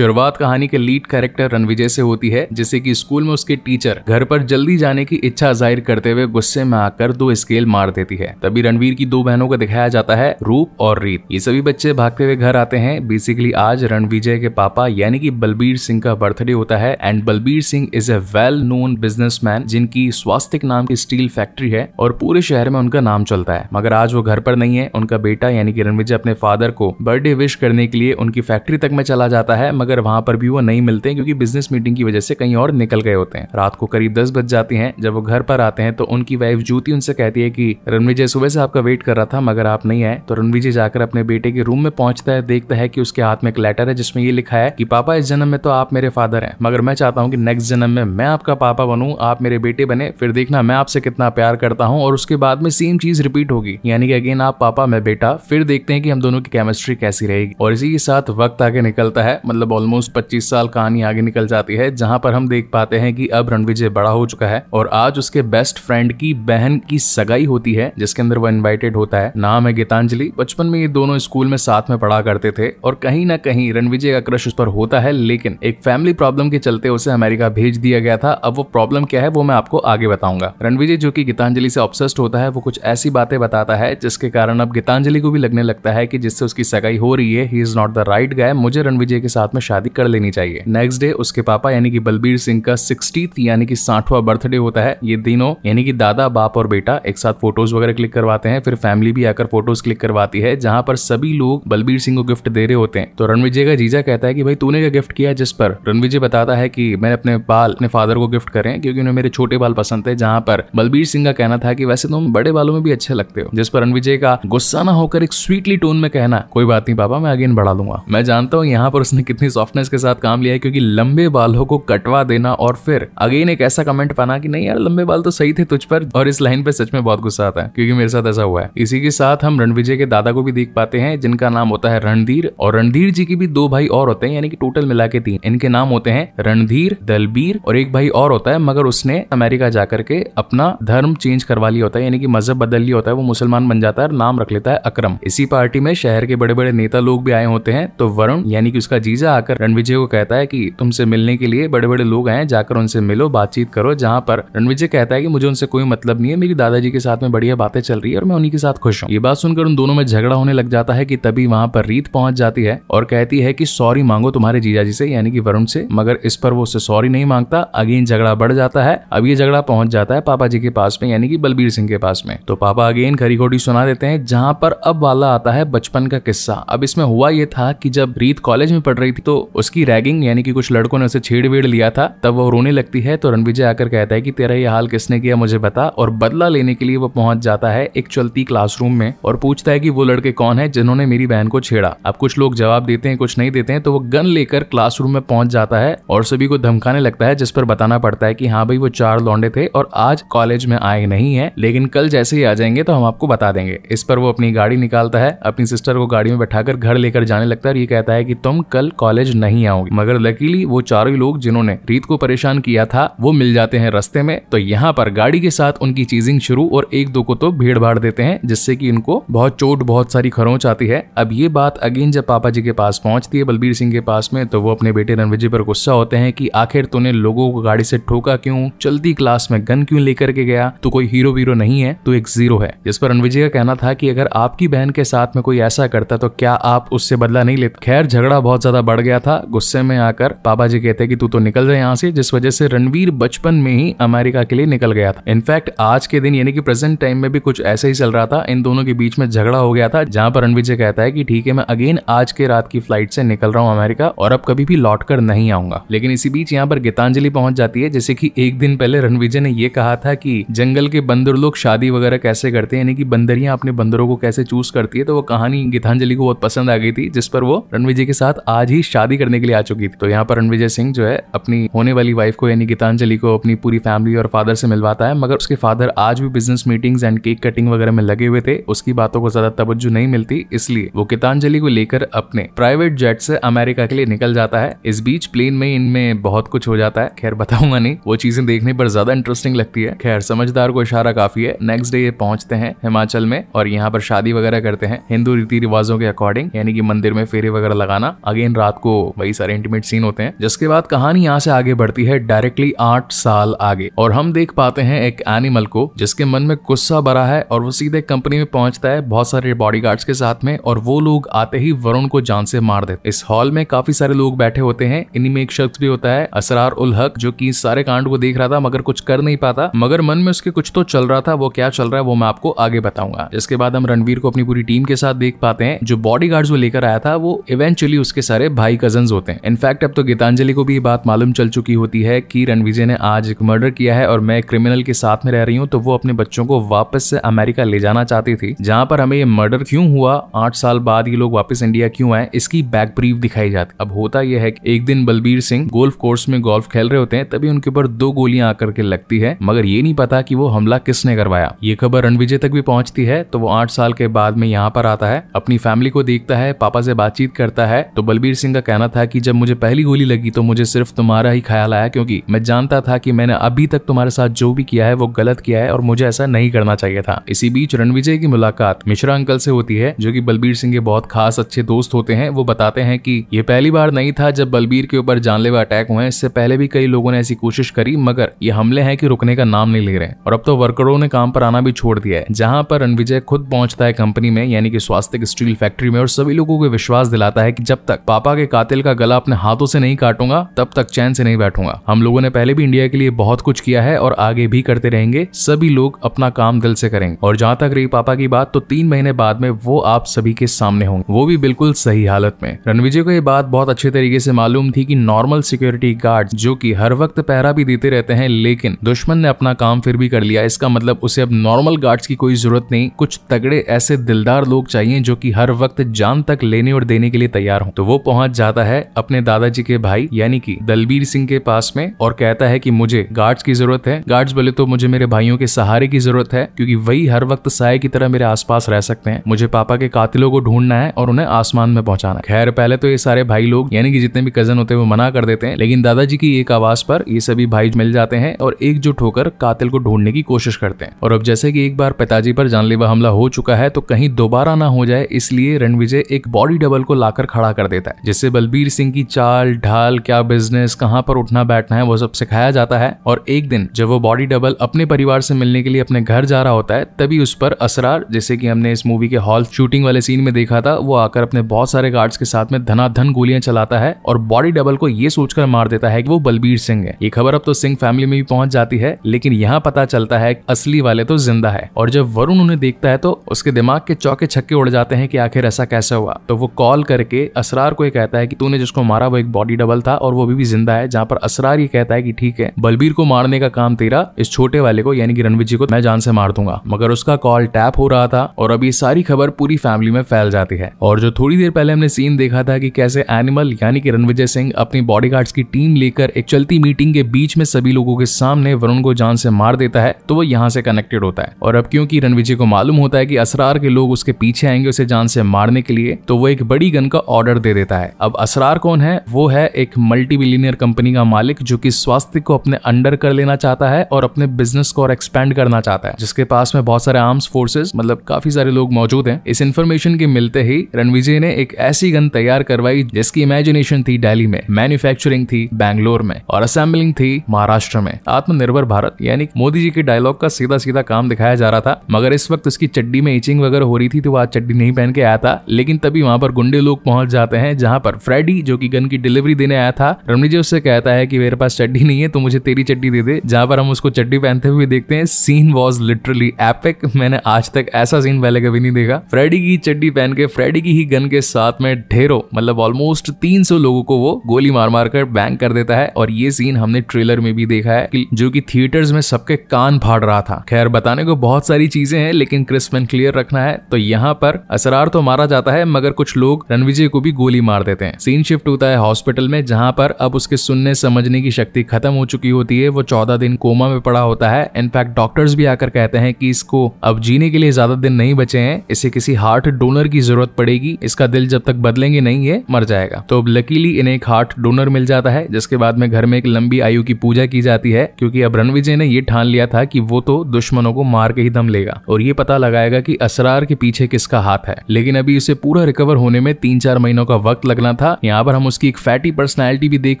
शुरुआत कहानी के लीड कैरेक्टर रणविजय से होती है, जिसे कि स्कूल में उसके टीचर घर पर जल्दी जाने की इच्छा जाहिर करते हुए गुस्से में आकर 2 स्केल मार देती है। तभी रणवीर की 2 बहनों को दिखाया जाता है, रूप और रीत। ये सभी बच्चे भागते हुए घर आते हैं। बेसिकली आज रणविजय के पापा यानी कि बलबीर सिंह का बर्थडे होता है and Balbir Singh is a well known businessman जिनकी स्वास्तिक नाम की स्टील फैक्ट्री है और पूरे शहर में उनका नाम चलता है। मगर आज वो घर पर नहीं है। उनका बेटा यानी कि रणविजय अपने फादर को बर्थडे विश करने के लिए उनकी फैक्ट्री तक में चला जाता है, मगर वहां पर भी वो नहीं मिलते क्योंकि बिजनेस मीटिंग की वजह से कहीं और निकल गए होते हैं। रात को करीब 10 बज जाती हैं। जब वो घर पर आते हैं तो उनकी वाइफ ज्योति उनसे कहती है कि रणविजय सुबह से आपका वेट कर रहा था मगर आप नहीं आए। तो रणविजय जाकर अपने बेटे के रूम में पहुंचता है, देखता है कि उसके हाथ में एक लेटर है जिसमें ये लिखा है कि पापा इस जन्म में तो आप मेरे फादर हैं, मगर मैं चाहता हूँ कि नेक्स्ट जन्म में मैं आपका पापा बनूं, आप मेरे बेटे बने, फिर देखना मैं आपसे कितना प्यार करता हूँ। और उसके बाद में सेम चीज रिपीट होगी, यानी कि अगेन आप पापा मैं बेटा, फिर देखते हैं कि हम दोनों की केमिस्ट्री कैसी रहेगी। और इसी के साथ वक्त आगे निकलता है, मतलब ऑलमोस्ट 25 साल कहानी आगे निकल जाती है, जहां पर हम देख पाते हैं कि अब रणविजय बड़ा हो चुका है और आज उसके बेस्ट फ्रेंड की बहन की सगाई होती है जिसके अंदर वो इनवाइटेड होता है। नाम है गीतांजलि। बचपन में ये दोनों स्कूल में साथ में पढ़ा करते थे और कहीं ना कहीं रणविजय का क्रश उस पर होता है, लेकिन एक फैमिली प्रॉब्लम के चलते उसे अमेरिका भेज दिया गया था। अब वो प्रॉब्लम क्या है वो मैं आपको आगे बताऊंगा। रणविजय जो कि गीतांजलि से ऑब्सेस्ड होता है, वो कुछ ऐसी बातें बताता है जिसके कारण अब गीतांजलि को भी लगने लगता है कि जिससे उसकी सगाई हो रही है he is not the right guy, मुझे रणविजय के साथ में शादी कर लेनी चाहिए। नेक्स्ट डे उसके पापा यानी कि बलबीर सिंह का 60th यानी कि 60वां बर्थडे होता है। ये तीनों यानी कि दादा बाप और बेटा एक साथ फोटोज वगैरह क्लिक करवाते हैं, फिर फैमिली भी आकर फोटोज क्लिक करवाती है जहां पर सभी लोग बलबीर सिंह को गिफ्ट दे रहे होते हैं। तो रणविजय का जीजा कहता है कि भाई तूने क्या गिफ्ट किया, जिस पर रणविजय बताता है कि मैंने अपने बाल अपने फादर को गिफ्ट करे क्योंकि उन्हें मेरे छोटे बाल पसंद थे, जहां पर बलबीर सिंह का कहना था कि वैसे तुम बड़े बालों में भी अच्छे लगते हो, जिस पर रणविजय का गुस्सा ना होकर एक स्वीटली टोन में कहना कोई बात नहीं पापा मैं अगेन बढ़ा लूंगा। मैं जानता हूँ यहाँ पर उसने कितनी सॉफ्टनेस के साथ काम लिया है, क्योंकि लंबे बालों को कटवा देना और फिर अगेन एक ऐसा कमेंट पाना कि नहीं यार लंबे बाल तो सही थे तुझ पर, और इस लाइन पे सच में बहुत गुस्सा आता है क्योंकि मेरे साथ ऐसा हुआ है। इसी के साथ हम रणविजय के दादा को भी देख पाते हैं जिनका नाम होता है रणधीर, और रणधीर जी की भी 2 भाई और होते हैं यानी कि टोटल मिला के 3। इनके नाम होते हैं रणधीर, दलबीर और एक भाई और होता है, मगर उसने अमेरिका जाकर के अपना धर्म चेंज करवा लिया होता है यानी कि मजहब बदल लिया होता है, वो मुसलमान बन जाता है और नाम रख लेता है अकरम। इसी पार्टी में शहर के बड़े बड़े नेता लोग भी आए होते हैं। तो वरुण यानी कि उसका जीजा आकर रणविजय को कहता है कि तुमसे मिलने के लिए बड़े बड़े लोग आए, जाकर उनसे मिलो, बातचीत करो। जहां पर रणविजय कहता है कि मुझे उनसे कोई मतलब नहीं है, मेरी दादाजी के साथ में बढ़िया बातें चल रही है और मैं उन्हीं के साथ खुश हूँ। ये बात सुनकर उन दोनों में झगड़ा होने लग जाता है कि तभी वहां पर रीत पहुंच जाती है और कहती है कि सॉरी मांगो तुम्हारे जीजाजी से यानी कि वरुण से, मगर इस पर वो उससे सॉरी नहीं मांगता। अगेन झगड़ा बढ़ जाता है। अब ये झगड़ा पहुंच जाता है पापा जी के पास में यानी कि बलबीर सिंह के पास में। तो पापा अगेन खरी खोटी सुना देते हैं, जहां पर अब वाला आता है बचपन का किस्सा। अब इसमें हुआ ये था कि जब रीत कॉलेज में पढ़ रही थी तो उसकी रैगिंग यानी कि कुछ लड़कों ने उसे छेड़-वेड़ लिया था, तब वो रोने लगती है। तो रणविजय आकर कहता है कि तेरा ये हाल किसने किया मुझे बता, और बदला लेने के लिए वो पहुंच जाता है एक चलती क्लासरूम में और पूछता है कि वो लड़के कौन है जिन्होंने मेरी बहन को छेड़ा। अब कुछ लोग जवाब देते हैं कुछ नहीं देते हैं, तो वो गन लेकर क्लासरूम में पहुंच जाता है और सभी को धमकाने लगता है, जिस पर बताना पड़ता है कि हाँ भाई वो 4 लौंडे थे और आज कॉलेज में आए नहीं है, लेकिन कल जैसे ही आ जाएंगे तो हम आपको बता देंगे। इस पर वो अपनी गाड़ी निकालता है, अपनी सिस्टर को गाड़ी में बैठाकर घर लेकर जाने लगता है और ये कहता है कि तुम कल कॉलेज नहीं आओगे। मगर लकीली वो चारों लोग जिन्होंने रीत को परेशान किया था वो मिल जाते हैं रास्ते में। तो यहाँ पर गाड़ी के साथ उनकी चीजिंग शुरू और एक दो को तो भीड़ भाड़ देते हैं, जिससे कि इनको बहुत चोट बहुत सारी खरोंच आती है। अब ये बात अगेन जब पापा जी के पास पहुंचती है बलबीर सिंह के पास में, तो वो अपने बेटे रणविजय पर गुस्सा होते हैं कि आखिर तूने लोगों को गाड़ी से ठोका क्यों, चलती क्लास में गन क्यों लेकर के गया, तू कोई हीरो वीरो नहीं है, तू एक जीरो है। जिस पर रणविजय का कहना था कि अगर आपकी बहन के साथ में कोई ऐसा करता तो क्या आप उससे बदला नहीं लेते। खैर झगड़ा बहुत ज्यादा बढ़ गया था। गुस्से में आकर पापा जी कहते हैं कि तू तो निकल जाए यहाँ से, जिस वजह से रणवीर बचपन में ही अमेरिका के लिए निकल गया था। इनफैक्ट आज के दिन यानी कि प्रेजेंट टाइम में भी कुछ ऐसे ही चल रहा था। इन दोनों के बीच में झगड़ा हो गया था, जहां पर रणविजय कहता है कि ठीक है मैं अगेन आज के रात की फ्लाइट से निकल रहा हूँ अमेरिका और अब कभी भी लौट कर नहीं आऊंगा। लेकिन इसी बीच यहाँ पर गीतांजलि पहुंच जाती है। जैसे कि एक दिन पहले रणविजय ने ये कहा था कि जंगल के बंदर लोग शादी वगैरह कैसे करते हैं, यानी कि बंदरियां अपने बंदरों को कैसे चूज करती है, तो वो कहानी गीतांजलि को बहुत पसंद आ गई थी, जिस पर वो रणविजय के साथ आज ही शादी करने के लिए आ चुकी थी। तो यहाँ पर रणविजय सिंह जो है अपनी होने वाली वाइफ को यानी गीतांजलि को अपनी पूरी फैमिली और फादर से मिलवाता है, मगर उसके फादर आज भी business meetings and cake cutting वगैरह में लगे हुए थे। उसकी बातों को ज्यादा तवज्जो नहीं मिलती, इसलिए वो गीतांजलि को लेकर अपने प्राइवेट जेट से अमेरिका के लिए निकल जाता है। इस बीच प्लेन में इनमें बहुत कुछ हो जाता है, खैर बताऊंगा नहीं, वो चीजें देखने पर ज्यादा इंटरेस्टिंग लगती है। खैर समझदार को इशारा काफी है। नेक्स्ट डे ये पहुंचते हैं हिमाचल में और यहाँ पर शादी वगैरह करते हैं हिंदू रीति रिवाजों के अकॉर्डिंग, यानी कि मंदिर में फेरे वगैरह लगाना। अगेन रात को को वही सारे इंटीमेट सीन होते हैं। जिसके बाद कहानी यहाँ से आगे बढ़ती है डायरेक्टली 8 साल आगे, और हम देख पाते हैं एक एनिमल को जिसके मन में गुस्सा भरा है और वो सीधे कंपनी में पहुंचता है बहुत सारे बॉडीगार्ड्स के साथ में, और वो लोग आते ही वरुण को जान से मार देते। इस हॉल में काफी सारे लोग बैठे होते हैं, इन्हीं में एक शख्स भी होता है असरार उल हक, जो कि सारे कांड को देख रहा था मगर कुछ कर नहीं पाता, मगर मन में उसके कुछ तो चल रहा था। वो क्या चल रहा है वो मैं आपको आगे बताऊंगा। इसके बाद हम रणवीर को अपनी पूरी टीम के साथ देख पाते हैं। जो बॉडीगार्ड्स वो लेकर आया था वो इवेंचुअली उसके सारे भाई कजन्स होते हैं। इनफैक्ट अब तो गीतांजलि को भी ये बात मालूम चल चुकी होती है कि रणविजय ने आज एक मर्डर किया है और मैं क्रिमिनल के साथ में रह रही हूँ, तो वो अपने बच्चों को वापस से अमेरिका ले जाना चाहती थी, जहाँ पर हमें ये मर्डर क्यों हुआ, 8 साल बाद ये लोग वापस इंडिया क्यों आए, इसकी बैक ब्रीफ दिखाई जाती। अब होता यह है कि एक दिन बलबीर सिंह गोल्फ कोर्स में गोल्फ खेल रहे होते हैं, तभी उनके ऊपर 2 गोलियां आकर के लगती है, मगर ये नहीं पता कि वो हमला किसने करवाया। ये खबर रणविजय तक भी पहुंचती है, तो वो 8 साल के बाद में यहाँ पर आता है, अपनी फैमिली को देखता है, पापा से बातचीत करता है। तो बलबीर सिंह का कहना था कि जब मुझे पहली गोली लगी तो मुझे सिर्फ तुम्हारा ही ख्याल आया, क्योंकि मैं जानता था कि मैंने अभी तक तुम्हारे साथ जो भी किया है वो गलत किया है और मुझे ऐसा नहीं करना चाहिए था। इसी बीच रणविजय की मुलाकात मिश्रा अंकल से होती है, जो कि बलबीर सिंह के बहुत खास अच्छे दोस्त होते हैं। वो बताते हैं कि ये पहली बार नहीं था जब बलबीर के ऊपर जानलेवा अटैक हुए, इससे पहले भी कई लोगों ने ऐसी कोशिश करी, मगर ये हमले हैं कि रुकने का नाम नहीं ले रहे, और अब तो वर्करों ने काम पर आना भी छोड़ दिया है। जहां पर रणविजय खुद पहुंचता है कंपनी में, यानी कि स्वास्थ्य स्टील फैक्ट्री में, और सभी लोगों को विश्वास दिलाता है कि जब तक पापा के कातिल का गला अपने हाथों से नहीं काटूंगा तब तक चैन से नहीं बैठूंगा। हम लोगों ने पहले भी इंडिया के लिए बहुत कुछ किया है और आगे भी करते रहेंगे, सभी लोग अपना काम दिल से करेंगे। और जहां तक रही पापा की बात, तो 3 महीने बाद में वो आप सभी के सामने होंगे, वो भी बिल्कुल सही हालत में। रणविजय को ये बात बहुत अच्छे तरीके से मालूम थी कि नॉर्मल सिक्योरिटी गार्ड जो कि हर वक्त पहरा भी देते रहते हैं, लेकिन दुश्मन ने अपना काम फिर भी कर लिया, इसका मतलब उसे अब नॉर्मल गार्ड्स की कोई जरूरत नहीं, कुछ तगड़े ऐसे दिलदार लोग चाहिए जो कि हर वक्त जान तक लेने और देने के लिए तैयार हो। तो वो पहुंच जाता है अपने दादाजी के भाई यानी कि दलबीर सिंह के पास में और कहता है कि मुझे गार्ड्स की जरूरत है। गार्ड्स बोले तो मुझे मेरे भाइयों के सहारे की जरूरत है, क्योंकि वही हर वक्त साये की तरह मेरे आसपास रह सकते हैं। मुझे पापा के कातिलों को ढूंढना है और उन्हें आसमान में पहुंचाना है। खैर पहले तो ये सारे भाई लोग यानी कि जितने भी कजन होते हैं वो मना कर देते हैं, लेकिन दादाजी की एक आवाज पर ये सभी भाई मिल जाते हैं और एकजुट होकर कातिल को ढूंढने की कोशिश करते हैं। और अब जैसे कि एक बार पिताजी पर जानलेवा हमला हो चुका है, तो कहीं दोबारा ना हो जाए, इसलिए रणविजय एक बॉडी डबल को लाकर खड़ा कर देता है, जिससे बलबीर सिंह की चाल ढाल, क्या बिजनेस, कहां पर उठना बैठना है, वो सब सिखाया जाता है। और एक दिन जब वो बॉडी डबल अपने परिवार से मिलने के लिए अपने घर जा रहा होता है, तभी उस पर असरार, जैसे कि हमने इस मूवी के हॉल शूटिंग वाले सीन में देखा था, वो आकर अपने बहुत सारे गार्ड्स के साथ में धनाधन गोलियां चलाता है और बॉडी डबल को ये सोचकर मार देता है कि वो बलबीर सिंह है। ये खबर अब तो सिंह फैमिली में भी पहुंच जाती है, लेकिन यहाँ पता चलता है असली वाले तो जिंदा है। और जब वरुण उन्हें देखता है तो उसके दिमाग के चौके छक्के उड़ जाते हैं कि आखिर ऐसा कैसे हुआ। तो वो कॉल करके असरार को ये कहता है कि तूने जिसको मारा वो एक बॉडी डबल था और वो अभी भी जिंदा है। जहाँ पर असरार ये कहता है कि ठीक है, बलबीर को मारने का काम तेरा, इस छोटे वाले को यानी कि रणविजय को मैं जान से मार दूंगा। मगर उसका कॉल टैप हो रहा था और अभी सारी खबर पूरी फैमिली में फैल जाती है। और जो थोड़ी देर पहले हमने सीन देखा था कि कैसे एनिमल यानी कि रणविजय सिंह अपनी बॉडीगार्ड्स की टीम लेकर एक चलती मीटिंग के बीच में सभी लोगों के सामने वरुण को जान से मार देता है, तो वो यहाँ से कनेक्टेड होता है। और अब क्योंकि रणविजय को मालूम होता है कि असरार के लोग उसके पीछे आएंगे उसे जान से मारने के लिए, तो वो एक बड़ी गन का ऑर्डर दे देता है। अब असरार कौन है? वो है एक मल्टी बिलियनियर कंपनी का मालिक जो कि स्वास्थ्य को अपने अंडर कर लेना चाहता है और अपने बिजनेस को और एक्सपेंड करना चाहता है, जिसके पास में बहुत सारे आर्म्स फोर्सेस मतलब काफी सारे लोग मौजूद हैं। इस इन्फॉर्मेशन के मिलते ही रणविजय ने एक ऐसी गन तैयार करवाई जिसकी इमेजिनेशन थी दिल्ली में, मैन्युफैक्चरिंग थी बैंगलोर में और असेंबलिंग थी महाराष्ट्र में। आत्मनिर्भर भारत यानी मोदी जी के डायलॉग का सीधा सीधा काम दिखाया जा रहा था। मगर इस वक्त उसकी चड्डी में इचिंग वगैरह हो रही थी, तो वो आज चड्डी नहीं पहन के आया था। लेकिन तभी वहां पर गुंडे लोग पहुंच जाते हैं, जहां पर फ्रेडी जो कि गन की डिलीवरी देने आया था, रणविजय उससे कहता है कि मेरे पास चड्डी नहीं है तो मुझे तेरी चड्डी दे दे। जहां पर हम उसको चड्डी पहनते हुए देखते हैं। Scene was literally epic. मैंने आज तक ऐसा सीन पहले कभी नहीं देखा। फ्रेडी की चड्डी पहन के फ्रेडी की ही गन के साथ में ढेरों मतलब ऑलमोस्ट 300 लोगों को वो गोली मार मार कर बैंग कर देता है। और ये सीन हमने ट्रेलर में भी देखा है जो कि थिएटर्स में सबके कान फाड़ रहा था। खैर बताने को बहुत सारी चीजें हैं, लेकिन क्रिस्प एंड क्लियर रखना है। तो यहाँ पर असरार तो मारा जाता है, मगर कुछ लोग रणविजय को भी गोली मार देते हैं। सीन शिफ्ट होता है हॉस्पिटल में, जहां पर अब उसके सुनने समझने की शक्ति खत्म हो चुकी होती है। वो 14 दिन कोमा में पड़ा होता है। इनफैक्ट डॉक्टर्स भी आकर कहते हैं कि इसको अब जीने के लिए ज्यादा दिन नहीं बचे हैं, इसे किसी हार्ट डोनर की जरूरत पड़ेगी, इसका दिल जब तक बदलेंगे नहीं ये मर जाएगा। तो अब लकीली इन्हें एक हार्ट डोनर मिल जाता है, जिसके बाद में घर में एक लंबी आयु की पूजा की जाती है, क्योंकि अब रणविजय ने ये ठान लिया था कि वो तो दुश्मनों को मार के ही दम लेगा और ये पता लगाएगा कि असरार के पीछे किसका हाथ है। लेकिन अभी इसे पूरा रिकवर होने में 3-4 महीनों का वक्त लगना बना था। यहाँ पर हम उसकी एक फैटी पर्सनैलिटी भी देख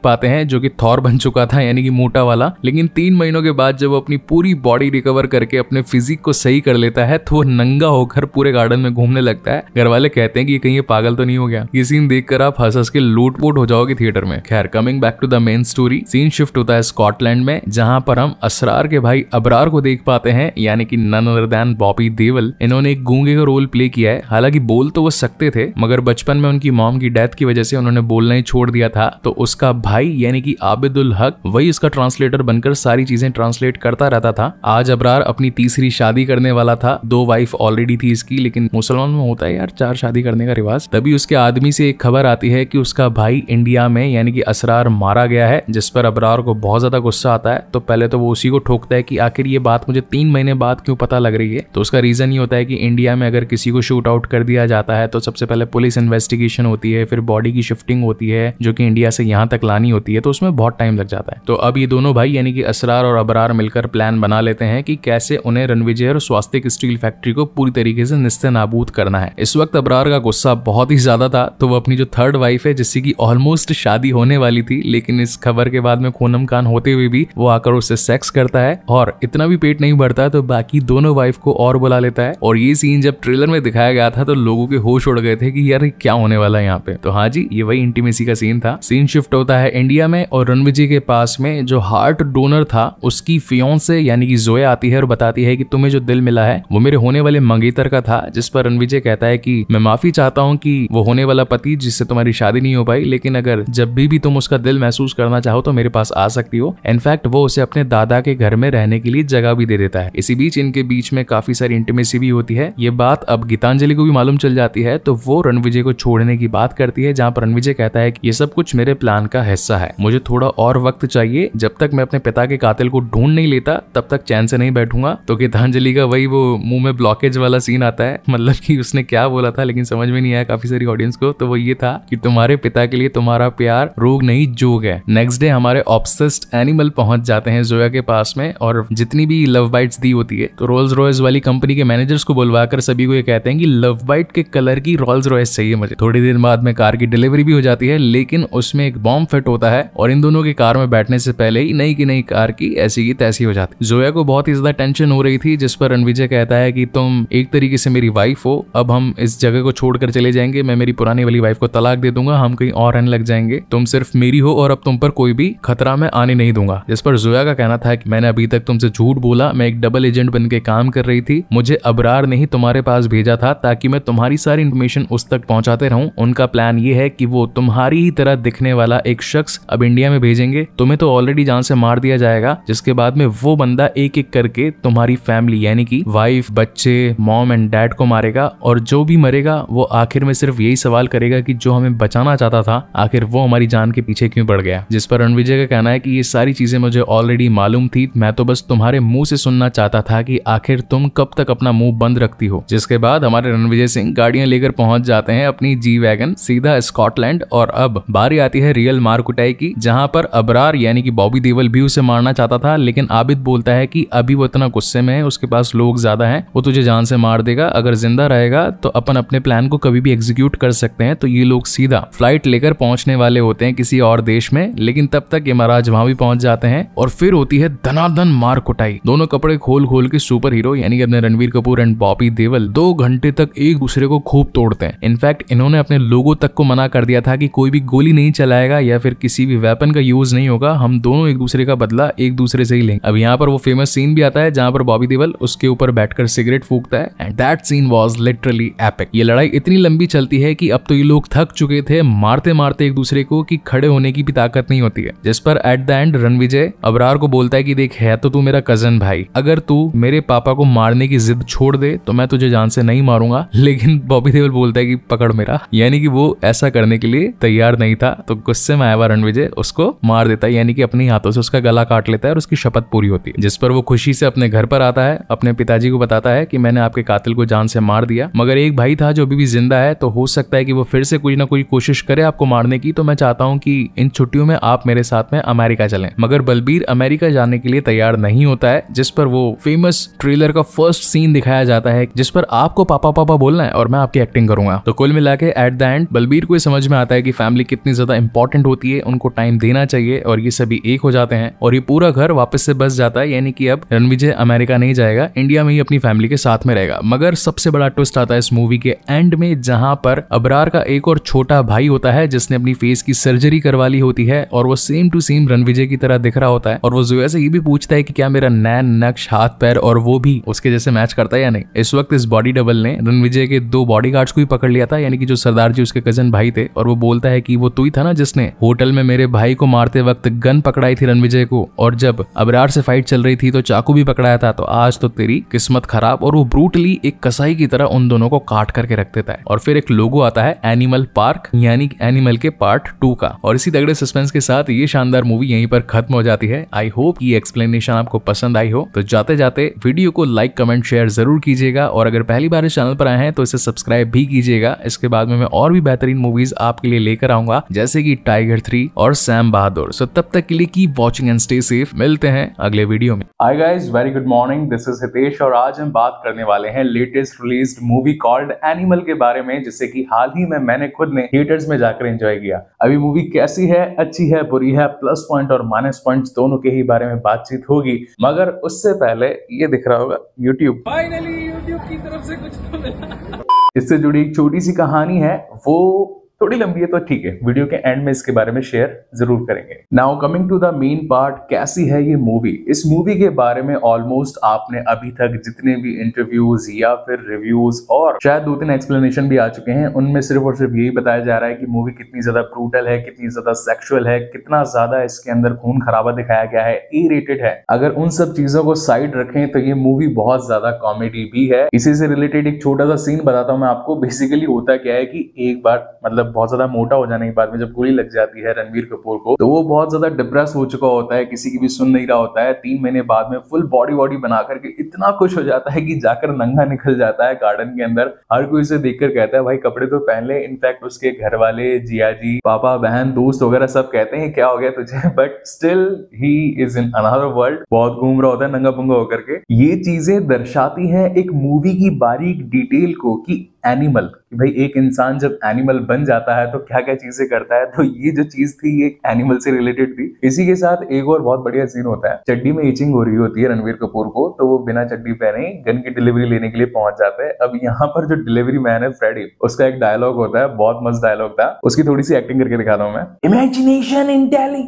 पाते हैं जो कि थॉर बन चुका था, यानी कि मोटा वाला। लेकिन 3 महीनों के बाद जब वो अपनी पूरी बॉडी रिकवर करके अपने फिजिक को सही कर लेता है तो वो नंगा होकर पूरे गार्डन में घूमने लगता है। घर वाले कहते हैं कि कहीं ये पागल तो नहीं हो गया। ये सीन देखकर आप हंस के लूट-पोट हो जाओगे थिएटर में। खैर, coming back to the main story, scene shift होता है स्कॉटलैंड में, जहां पर हम असरार के भाई अबरार को देख पाते हैं, यानी कि none other than Bobby Deol. इन्होंने एक गूंगे का रोल प्ले किया है। हालांकि बोल तो वो सकते थे, मगर बचपन में उनकी मॉम की डेथ की वजह से उन्होंने बोलना ही छोड़ दिया था। तो उसका भाई यानी कि आबिदुल हक वही उसका ट्रांसलेटर बनकर सारी चीजें ट्रांसलेट करता रहता था। आज अबरार अपनी तीसरी शादी करने वाला था। 2 वाइफ ऑलरेडी थी इसकी, लेकिन मुसलमान में होता है यार 4 शादी करने का रिवाज। तभी उसके आदमी से एक खबर आती है कि उसका भाई इंडिया में यानी कि असरार मारा गया है, जिस पर अबरार को बहुत ज्यादा गुस्सा आता है। तो पहले तो वो उसी को ठोकता है कि आखिर ये बात मुझे 3 महीने बाद क्यों पता लग रही है। तो उसका रीजन ये होता है कि इंडिया में अगर किसी को शूट आउट कर दिया जाता है तो सबसे पहले पुलिस इन्वेस्टिगेशन होती है, फिर बॉडी की शिफ्टिंग होती है जो कि इंडिया से यहाँ तक लानी होती है, तो उसमें बहुत टाइम लग जाता है। तो अब ये दोनों भाई यानी कि असरार और अबरार मिलकर प्लान बना लेते हैं कि कैसे उन्हें रणविजय और स्वास्तिक स्टील फैक्ट्री को पूरी तरीके से निस्ते नाबूद करना है। इस वक्त अबरार का गुस्सा बहुत ही ज्यादा था, तो वो अपनी जो 3rd वाइफ है जिससे की ऑलमोस्ट शादी होने वाली थी, लेकिन इस खबर के बाद में खूनम कान होते हुए भी वो आकर उससे सेक्स करता है, और इतना भी पेट नहीं भरता तो बाकी दोनों वाइफ को और बुला लेता है। और ये सीन जब ट्रेलर में दिखाया गया था तो लोगों के होश उड़ गए थे कि यार क्या होने वाला है यहाँ पे। तो हाँ जी, ये वही इंटीमेसी का सीन था। सीन शिफ्ट होता है इंडिया में, और रणविजय के पास में जो हार्ट डोनर था उसकी फियोंसे यानी कि जोया आती है और बताती है कि तुम्हें जो दिल मिला है वो मेरे होने वाले मंगेतर का था। जिस पर रणविजय कहता है कि मैं माफी चाहता हूँ कि वो होने वाला पति जिससे तुम्हारी शादी नहीं हो पाई, लेकिन अगर जब भी तुम उसका दिल महसूस करना चाहो तो मेरे पास आ सकती हो। इनफैक्ट वो उसे अपने दादा के घर में रहने के लिए जगह भी दे देता है। इसी बीच इनके बीच में काफी सारी इंटीमेसी भी होती है। ये बात अब गीतांजलि को भी मालूम चल जाती है, तो वो रणविजय को छोड़ने की बात करती है, जहां पर रणविजय कहता है कि ये सब कुछ मेरे प्लान का हिस्सा है, मुझे थोड़ा और वक्त चाहिए। जब तक मैं अपने पिता के कातिल को ढूंढ नहीं लेता तब तक चैन से नहीं बैठूंगा। तो गीतांजलि का वही वो मुंह में ब्लॉकेज वाला सीन आता है, मतलब कि उसने क्या बोला था लेकिन समझ में नहीं आया काफी सारी ऑडियंस को। तो वो ये था कि तुम्हारे पिता के लिए तुम्हारा प्यार रोग नहीं जोग है। नेक्स्ट डे हमारे ऑब्सेस्ड एनिमल पहुंच जाते हैं जोया के पास में, और जितनी भी लव बाइट्स दी होती है तो रोल्स रॉयस वाली कंपनी के मैनेजर्स को बुलवाकर सभी को ये कहते हैं कि लव बाइट के कलर की रोल्स रॉयस चाहिए मुझे। थोड़ी देर बाद में कार की डिलीवरी भी हो जाती है, लेकिन उसमें एक बॉम्ब फिट होता है और इन दोनों की कार में बैठने से पहले ही नई की नई कार की ऐसी की तैसी हो जाती। जोया को बहुत ही ज्यादा टेंशन हो रही थी, जिस पर रणविजय कहता है कि तुम एक तरीके से मेरी वाइफ हो, अब हम इस जगह को छोड़कर चले जाएंगे, मैं मेरी पुरानी वाली वाइफ को तलाक दे दूंगा, हम कहीं और रहने लग जाएंगे, तुम सिर्फ मेरी हो और अब तुम पर कोई भी खतरा मैं आने नहीं दूंगा। जिस पर जोया का कहना था कि मैंने अभी तक तुमसे झूठ बोला, मैं एक डबल एजेंट बन के काम कर रही थी, मुझे अबरार ने ही तुम्हारे पास भेजा था ताकि मैं तुम्हारी सारी इन्फॉर्मेशन उस तक पहुंचाते रहूं। उनका प्लान ये है कि वो तुम्हारी ही तरह दिखने वाला एक शख्स अब इंडिया में भेजेंगे, तुम्हें तो ऑलरेडी जान से मार दिया जाएगा, जिसके बाद में वो बंदा एक एक करके तुम्हारी फैमिली यानी कि वाइफ, बच्चे, मॉम एंड डैड को मारेगा, और जो भी मरेगा वो आखिर में सिर्फ यही सवाल करेगा कि जो हमें बचाना चाहता था आखिर वो हमारी जान के पीछे क्यों पड़ गया। जिस पर रणविजय का कहना है कि ये सारी चीजें मुझे ऑलरेडी मालूम थी, मैं तो बस तुम्हारे मुंह से सुनना चाहता था कि आखिर तुम कब तक अपना मुंह बंद रखती हो। जिसके बाद हमारे रणविजय सिंह गाड़ियां लेकर पहुंच जाते हैं अपनी जी वैगन सीधा स्कॉटलैंड, और अब बारी आती है रियल मार कुटाई की, जहां पर अबरार यानी कि बॉबी देओल भी उसे मारना चाहता था, लेकिन आबिद बोलता है कि अभी वो इतना गुस्से में है, उसके पास लोग ज्यादा हैं, वो तुझे जान से मार देगा, अगर जिंदा रहेगा तो अपन अपने प्लान को कभी भी एग्जीक्यूट कर सकते हैं। तो ये लोग सीधा फ्लाइट लेकर पहुंचने वाले होते हैं किसी और देश में, लेकिन तब तक ये महाराज वहां भी पहुंच जाते हैं, और फिर होती है धनाधन मार कुटाई। दोनों कपड़े खोल खोल के सुपर हीरो यानी कि अपने रणवीर कपूर एंड बॉबी देओल 2 घंटे तक एक दूसरे को खूब तोड़ते हैं। इनफैक्ट इन्होंने अपने लोगों तक को मना कर दिया था कि कोई भी गोली नहीं चलाएगा या फिर किसी भी वेपन का यूज नहीं होगा, हम दोनों एक दूसरे का बदला एक दूसरे से ही लेंगे। अब यहाँ पर वो फेमस सीन भी आता है जहां पर बॉबी देओल उसके ऊपर बैठकर सिगरेट फूकता है, and that scene was literally epic. ये लड़ाई इतनी लंबी चलती है कि अब तो ये लोग थक चुके थे मारते मारते एक दूसरे को कि खड़े होने की भी ताकत नहीं होती है। जिस पर at the end Ranvijay Abrar को बोलता है कि देख, है तो तू मेरा कजन भाई, अगर तू मेरे पापा को मारने की जिद छोड़ दे तो मैं तुझे जान से नहीं मारूंगा, लेकिन बॉबी देओल बोलता है कि पकड़ मेरा, यानी कि वो ऐसा करने के लिए तैयार नहीं था। तो गुस्से में आया हुआ रणविजय उसको मार देता है, यानी कि अपने हाथों से उसका गला काट लेता है और उसकी शपथ पूरी होती है। जिस पर वो खुशी से अपने घर पर आता है, अपने पिताजी को बताता है कि मैंने आपके कातिल को जान से मार दिया, मगर एक भाई था जो अभी भी जिंदा है, तो हो सकता है कि वो फिर से कोई ना कोई कोशिश करे आपको मारने की, तो मैं चाहता हूं कि इन छुट्टियों में आप मेरे साथ में अमेरिका चलें। मगर बलबीर अमेरिका जाने के लिए तैयार नहीं होता है, जिस पर वो फेमस ट्रेलर का फर्स्ट सीन दिखाया जाता है जिस पर आपको पापा पापा बोलना है और मैं आपकी एक्टिंग करूंगा। तो कुल मिला के एट द एंड बलबीर को को समझ में आता है कि फैमिली कितनी ज्यादा इंपॉर्टेंट होती है, उनको टाइम देना चाहिए, और ये सभी एक हो जाते हैं और ये पूरा घर वापस से बस जाता है। यानी कि अब रणविजय अमेरिका नहीं जाएगा, इंडिया में ही अपनी फैमिली के साथ में रहेगा। मगर सबसे बड़ा ट्विस्ट आता है इस मूवी के एंड में, जहां पर अबरार का एक और छोटा भाई होता है जिसने अपनी फेस की सर्जरी करवा ली होती है और वो सेम टू सेम रणविजय की तरह दिख रहा होता है। और वो जोया से ये भी पूछता है कि क्या मेरा नैन, नक्श, हाथ पैर और वो भी उसके जैसे मैच करता है या नहीं। इस वक्त इस बॉडी डबल ने रणविजय के 2 बॉडीगार्ड्स को भी पकड़ लिया था, यानी कि जो सरदार जी उसके कजन भाई थे, और वो बोलता है कि वो तू ही था ना जिसने होटल में मेरे भाई को मारते वक्त गन पकड़ाई थी रणविजय को, और जब अबरार से फाइट चल रही थी तो चाकू भी पकड़ाया था। तो आज तो तेरी किस्मत खराब। और वो ब्रूटली एक कसाई की तरह उन दोनों को काट करके रख देता है। और फिर एक लोगो आता है एनिमल पार्क, यानी एनिमल के पार्ट 2 का। और इसी तगड़े सस्पेंस के साथ ये शानदार मूवी यहीं पर खत्म हो जाती है। आई होप ये एक्सप्लेनेशन आपको पसंद आई हो। तो जाते जाते वीडियो को लाइक, कमेंट, शेयर जरूर कीजिएगा, और अगर पहली बार इस चैनल पर आए हैं तो इसे सब्सक्राइब भी कीजिएगा। इसके बाद में मैं और भी बेहतरीन मूवीज आपके लिए लेकर आऊंगा, जैसे कि टाइगर 3 और सैम बहादुर। सो तब तक के लिए keep watching and stay safe. मिलते हैं अगले वीडियो में। Hi guys, very good morning, this is Hitesh और आज हम बात करने वाले हैं latest released movie called animal के बारे में, जिससे कि हाल ही में मैंने खुद ने थिएटर्स में जाकर एंजॉय किया। अभी मूवी कैसी है, अच्छी है, बुरी है, प्लस पॉइंट और माइनस पॉइंट्स दोनों के ही बारे में बातचीत होगी। मगर उससे पहले ये दिख रहा होगा यूट्यूब, फाइनली यूट्यूब की तरफ से कुछ तो मिला। इससे जुड़ी एक छोटी सी कहानी है, वो थोड़ी लंबी है तो ठीक है, वीडियो के एंड में इसके बारे में शेयर जरूर करेंगे। Now coming to the main part, कैसी है ये मूवी। इस मूवी के बारे में ऑलमोस्ट आपने अभी तक जितने भी इंटरव्यूज या फिर रिव्यूज और शायद 2-3 एक्सप्लेनेशन भी आ चुके हैं, उनमें सिर्फ और सिर्फ यही बताया जा रहा है कि मूवी कितनी ज्यादा ब्रूटल है, कितनी ज्यादा सेक्सुअल है, कितना ज्यादा इसके अंदर खून खराबा दिखाया गया है, ए रेटेड है। अगर उन सब चीजों को साइड रखें तो ये मूवी बहुत ज्यादा कॉमेडी भी है। इसी से रिलेटेड एक छोटा सा सीन बताता हूँ मैं आपको। बेसिकली होता क्या है कि एक बार मतलब बहुत ज्यादा मोटा हो जाने के बाद में जब गोली लग जाती है रणवीर कपूर को, तो वो बहुत ज्यादा डिप्रेस हो चुका होता है, किसी की भी सुन नहीं रहा होता है। 3 महीने बाद में फुल बॉडी बना करके इतना खुश हो जाता है कि जाकर नंगा निकल जाता है गार्डन के अंदर। हर कोई उसे देखकर कहता है भाई कपड़े तो पहन ले। इनफैक्ट उसके घर वाले, जिया जी, पापा, बहन, दोस्त वगैरह सब कहते हैं क्या हो गया तुझे, but still he is in another world. बहुत घूम रहा होता है नंगा पुंगा होकर के। ये चीजें दर्शाती है एक मूवी की बारीक डिटेल को कि एनिमल, कि भाई एक इंसान जब एनिमल बन जाता है तो क्या क्या चीजें करता है। तो ये जो चीज थी ये एनिमल से रिलेटेड थी। इसी के साथ एक और बहुत बढ़िया सीन होता है, चड्डी में इचिंग हो रही होती है रणवीर कपूर को, तो वो बिना चड्डी पहने गन की डिलीवरी लेने के लिए पहुंच जाता है। अब यहाँ पर जो डिलीवरी मैन है फ्रेडी, उसका एक डायलॉग होता है, बहुत मस्त डायलॉग था, उसकी थोड़ी सी एक्टिंग करके दिखाता हूं मैं। Imagination in Delhi,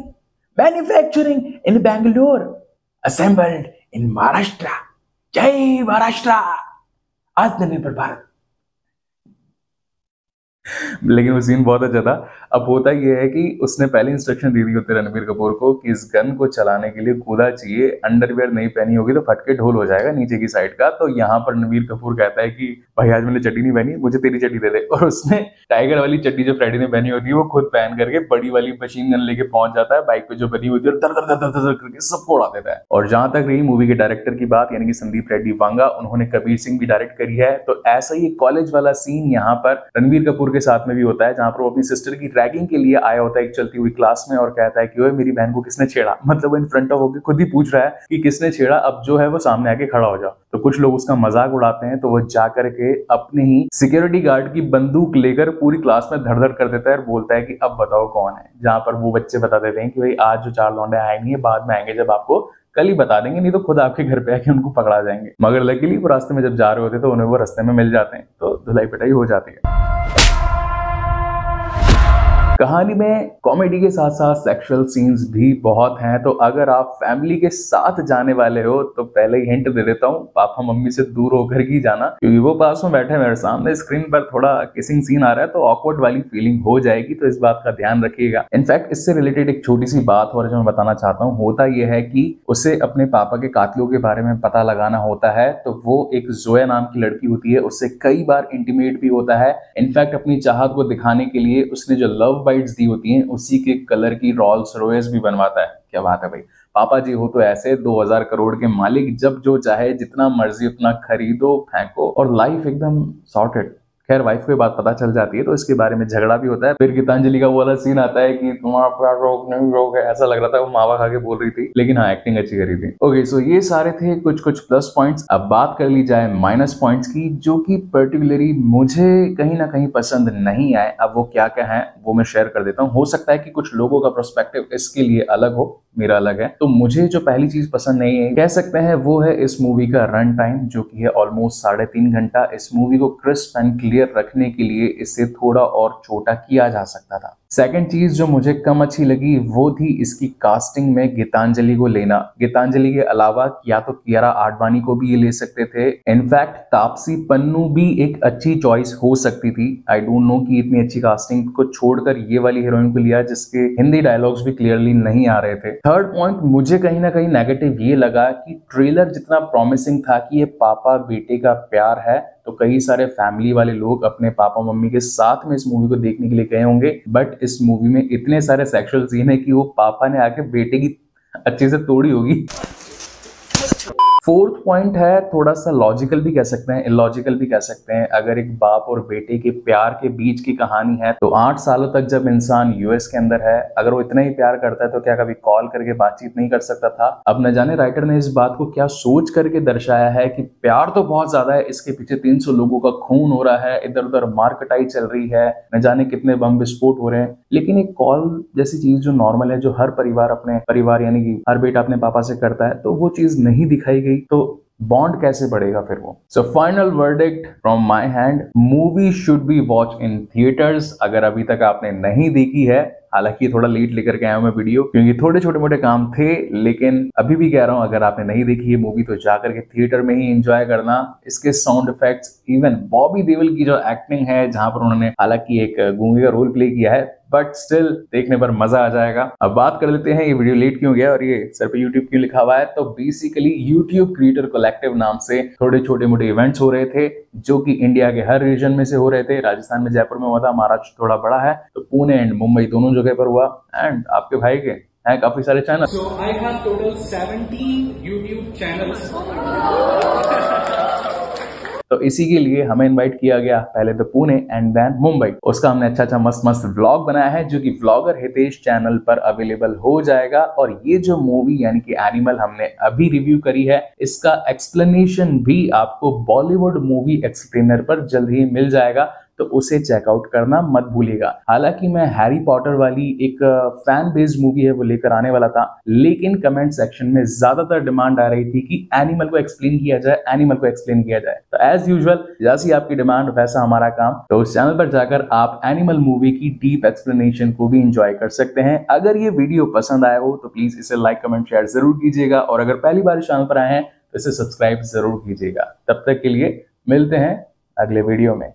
manufacturing in Bangalore, assembled in Maharashtra, जय महाराष्ट्र, आत्मनिर्भर भारत। लेकिन वो सीन बहुत अच्छा था। अब होता ये है कि उसने पहले इंस्ट्रक्शन दे दी होती है रणबीर कपूर को कि इस गन को चलाने के लिए कूदा चाहिए, अंडरवेयर नहीं पहनी होगी तो फटके ढोल हो जाएगा नीचे की साइड का। तो यहाँ पर रणबीर कपूर कहता है कि भाई आज मैंने चड्डी नहीं पहनी, मुझे तेरी चड्डी दे दे। और उसने टाइगर वाली चड्डी जो फ्रेडी ने पहनी होती है वो खुद पहन करके बड़ी वाली मशीन गन लेके पहुंच जाता है बाइक पे जो बनी होती है, और दर दर दर दर करके सबको उड़ा देता है। और जहां तक रही मूवी के डायरेक्टर की बात, यानी कि संदीप रेड्डी वांगा, उन्होंने कबीर सिंह भी डायरेक्ट करी है। तो ऐसा ही कॉलेज वाला सीन यहाँ पर रणबीर कपूर के साथ में भी होता है, जहां पर वो अपनी सिस्टर की रैगिंग के लिए आया होता है एक चलती हुई क्लास में, और कहता है कि ओए मेरी बहन को किसने छेड़ा। मतलब वो इन फ्रंट ऑफ होकर खुद ही पूछ रहा है कि किसने छेड़ा, अब जो है वो सामने आके खड़ा हो जाओ। तो कुछ लोग उसका मजाक उड़ाते हैं, तो वो जाकर के अपने ही सिक्योरिटी गार्ड की बंदूक लेकर पूरी क्लास में धड़ धड़ कर देता है और बोलता है कि अब बताओ कौन है। जहां पर वो बच्चे बता देते हैं कि भाई आज जो 4 लौंडे आए नहीं है, बाद में आएंगे जब आपको कल ही बता देंगे, नहीं तो खुद आपके घर पे आके उनको पकड़ा जाएंगे। मगर लकीली वो रास्ते में जब जा रहे होते तो उन्हें वो रास्ते में मिल जाते हैं, तो धुलाई पिटाई हो जाती है। कहानी में कॉमेडी के साथ साथ सेक्सुअल सीन्स भी बहुत हैं। तो अगर आप फैमिली के साथ जाने वाले हो तो पहले ही हिंट दे देता हूँ, पापा मम्मी से दूर होकर ही जाना, क्योंकि वो पास में बैठे मेरे सामने, स्क्रीन पर थोड़ा किसिंग सीन आ रहा है तो ऑकवर्ड वाली फीलिंग हो जाएगी, तो इस बात का ध्यान रखिएगा। इनफैक्ट इससे रिलेटेड एक छोटी सी बात और जो मैं बताना चाहता हूँ, होता यह है कि उसे अपने पापा के कातिलों के बारे में पता लगाना होता है। तो वो एक जोया नाम की लड़की होती है, उससे कई बार इंटीमेट भी होता है। इनफैक्ट अपनी चाहत को दिखाने के लिए उसने जो लव बाइट्स दी होती हैं उसी के कलर की रॉल्स रॉयस भी बनवाता है। क्या बात है भाई, पापा जी हो तो ऐसे 2000 करोड़ के मालिक, जब जो चाहे जितना मर्जी उतना खरीदो फेंको और लाइफ एकदम सॉर्टेड। खैर वाइफ को ये बात पता चल जाती है तो इसके बारे में झगड़ा भी होता है। फिर गीतांजलि का वो वाला सीन आता है कि तुम्हारा प्यार रोग नहीं रोग है, ऐसा लग रहा था वो मावा खा के बोल रही थी, लेकिन हाँ एक्टिंग अच्छी करी थी। ओके सो ये सारे थे कुछ कुछ प्लस पॉइंट्स। अब बात कर ली जाए माइनस पॉइंट्स की, जो कि पर्टिकुलरली मुझे कहीं ना कहीं पसंद नहीं आए। अब वो क्या क्या है वो मैं शेयर कर देता हूँ। हो सकता है कि कुछ लोगों का पर्सपेक्टिव इसके लिए अलग हो, मेरा अलग है। तो मुझे जो पहली चीज पसंद नहीं है कह सकते हैं वो है इस मूवी का रन टाइम, जो कि है ऑलमोस्ट 3.5 घंटा। इस मूवी को क्रिस्प एंड क्लियर रखने के लिए इसे थोड़ा और छोटा किया जा सकता था। सेकंड चीज जो मुझे कम अच्छी लगी वो थी इसकी कास्टिंग में गीतांजलि को लेना। गीतांजलि के अलावा या तो कियारा आडवाणी को भी ये ले सकते थे, इनफैक्ट तापसी पन्नू भी एक अच्छी चॉइस हो सकती थी। आई डोंट नो कि इतनी अच्छी कास्टिंग को छोड़कर ये वाली हीरोइन को लिया जिसके हिंदी डायलॉग्स भी क्लियरली नहीं आ रहे थे। थर्ड पॉइंट मुझे कहीं ना कहीं नेगेटिव ये लगा कि ट्रेलर जितना प्रॉमिसिंग था कि ये पापा बेटे का प्यार है, तो कई सारे फैमिली वाले लोग अपने पापा मम्मी के साथ में इस मूवी को देखने के लिए गए होंगे, बट इस मूवी में इतने सारे सेक्सुअल सीन है कि वो पापा ने आके बेटे की अच्छे से तोड़ी होगी। फोर्थ पॉइंट है थोड़ा सा लॉजिकल भी कह सकते हैं, इलॉजिकल भी कह सकते हैं। अगर एक बाप और बेटे के प्यार के बीच की कहानी है तो 8 सालों तक जब इंसान यूएस के अंदर है, अगर वो इतना ही प्यार करता है तो क्या कभी कॉल करके बातचीत नहीं कर सकता था? अब न जाने राइटर ने इस बात को क्या सोच करके दर्शाया है कि प्यार तो बहुत ज्यादा है, इसके पीछे 300 लोगों का खून हो रहा है, इधर उधर मारकटाई चल रही है, न जाने कितने बम विस्फोट हो रहे हैं, लेकिन एक कॉल जैसी चीज जो नॉर्मल है, जो हर परिवार अपने परिवार यानी कि हर बेटा अपने पापा से करता है, तो वो चीज नहीं दिखाई गई। तो बॉन्ड कैसे बढ़ेगा फिर वो? So final verdict from my hand, movie should be watch in theatres. अगर अभी तक आपने नहीं देखी है, हालांकि थोड़ा लेट लेकर के आया हूं मैं वीडियो क्योंकि थोड़े छोटे मोटे काम थे, लेकिन अभी भी कह रहा हूं अगर आपने नहीं देखी है मूवी तो जाकर के थिएटर में ही एंजॉय करना। इसके sound effects, even Bobby Deol की जो एक्टिंग है, जहां पर उन्होंने हालांकि एक गूंगे का रोल प्ले किया है, बट स्टिल देखने पर मजा आ जाएगा। अब बात कर लेते हैं ये वीडियो लेट क्यों गया और ये सर पे यूट्यूब क्यों लिखा हुआ है। तो बेसिकली यूट्यूब क्रिएटर कलेक्टिव नाम से थोड़े छोटे मोटे इवेंट्स हो रहे थे जो कि इंडिया के हर रीजन में से हो रहे थे। राजस्थान में जयपुर में हुआ था, महाराष्ट्र थोड़ा बड़ा है, तो पुणे एंड मुंबई दोनों जगह पर हुआ। एंड आपके भाई के हैं काफी सारे channel. So I have total 70 YouTube channels. तो इसी के लिए हमें इनवाइट किया गया, पहले तो पुणे एंड देन मुंबई। उसका हमने अच्छा मस्त मस्त व्लॉग बनाया है जो कि व्लॉगर हितेश चैनल पर अवेलेबल हो जाएगा। और ये जो मूवी यानी कि एनिमल हमने अभी रिव्यू करी है, इसका एक्सप्लेनेशन भी आपको बॉलीवुड मूवी एक्सप्लेनर पर जल्द ही मिल जाएगा, तो उसे चेकआउट करना मत भूलिएगा। हालांकि मैं हैरी पॉटर वाली एक फैन बेस्ड मूवी है वो लेकर आने वाला था, लेकिन कमेंट सेक्शन में ज्यादातर डिमांड आ रही थी कि एनिमल को एक्सप्लेन किया जाए, एनिमल को एक्सप्लेन किया जाए। तो एज यूजुअल जैसी आपकी डिमांड वैसा हमारा काम। तो उस चैनल पर जाकर आप एनिमल मूवी की डीप एक्सप्लेनेशन को भी एंजॉय कर सकते हैं। अगर ये वीडियो पसंद आया हो तो प्लीज इसे लाइक कमेंट शेयर जरूर कीजिएगा, और अगर पहली बार चैनल पर आए हैं तो इसे सब्सक्राइब जरूर कीजिएगा। तब तक के लिए मिलते हैं अगले वीडियो में।